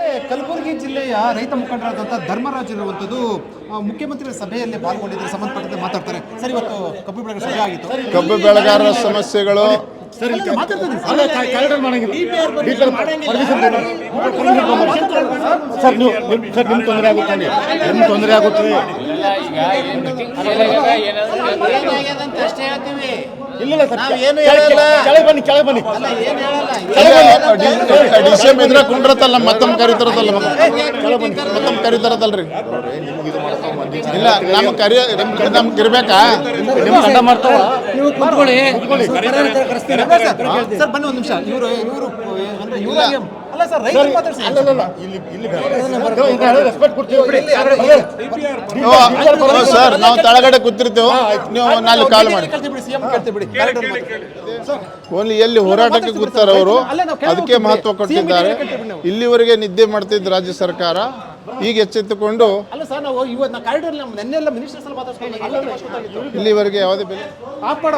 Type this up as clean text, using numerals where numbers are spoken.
ಮತ್ತೆ ಕಲಬುರಗಿ ಜಿಲ್ಲೆಯ ರೈತ ಮುಖಂಡರಾದಂಥ ಧರ್ಮರಾಜ್ ಇರುವಂಥದ್ದು ಮುಖ್ಯಮಂತ್ರಿ ಸಭೆಯಲ್ಲಿ ಪಾಲ್ಗೊಂಡಿದ್ದರೆ ಸಂಬಂಧಪಟ್ಟಂತೆ ಮಾತಾಡ್ತಾರೆ. ಸರ್, ಇವತ್ತು ಕಬ್ಬು ಬೆಳೆಗಾರರ ಸಭೆ ಆಗಿತ್ತು. ಕಬ್ಬು ಬೆಳೆಗಾರರ ಸಮಸ್ಯೆಗಳು ಸರ್ ನಿಮ್ಗೆ ತೊಂದರೆ ಆಗುತ್ತೆ, ನಿಮ್ಗೆ ತೊಂದರೆ ಆಗುತ್ತೆ. ಇಲ್ಲ ಸರ್, ಕೆಳಗೆ ಬನ್ನಿ, ಕೆಳಗೆ ಬನ್ನಿ. ಡಿಸಿಎಂ ಇದ್ರೆ ಕುಂಡ್ರತಲ್ಲ, ಮತ್ತೊಮ್ಮೆ ಕರಿತಾರದಲ್ಲ, ಮತ್ತೊಮ್ಮೆ ಕರಿತಾರದಲ್ರಿ. ಇಲ್ಲ, ನಮ್ಗೆ ಇರ್ಬೇಕಾ? ನಿಮ್ ಕಂಡ ಮಾಡ್ತಾವ. ಸರ್ ಬನ್ನಿ ಒಂದು ನಿಮಿಷ. ಇವರು ಅಲ್ಲ ಸರ್, ರೈತರು ಮಾತಾಡ್ಸಿ. ಸರ್, ನಾವು ತಳಗಡೆ ಕೂತಿರ್ತೇವೆ, ನೀವು ನಾಳೆ ಕಾಲ್ ಮಾಡಿ. ಓನ್ಲಿ ಎಲ್ಲಿ ಹೋರಾಟಕ್ಕೆ ಕೂತಾರ ಅವರು, ಅದಕ್ಕೆ ಮಹತ್ವ ಕೊಟ್ಟಿದ್ದಾರೆ. ಇಲ್ಲಿವರೆಗೆ ನಿದ್ದೆ ಮಾಡ್ತಿದ್ದು ರಾಜ್ಯ ಸರ್ಕಾರ ಈಗ ಎಚ್ಚೆತ್ತುಕೊಂಡು ಅಲ್ಲ ಸರ್, ನಾವು ಇವತ್ತು ಕಾರಿಡಾರ್ ನೆನ್ನೆಲ್ಲ ಮಿನಿಸ್ಟರ್ಸ್ ಎಲ್ಲ ಮಾತಾಡ್ಸ್ಕೊಂಡು ಇಲ್ಲಿವರೆಗೆ ಯಾವುದೇ ಬೆಲೆ ಆಪಡ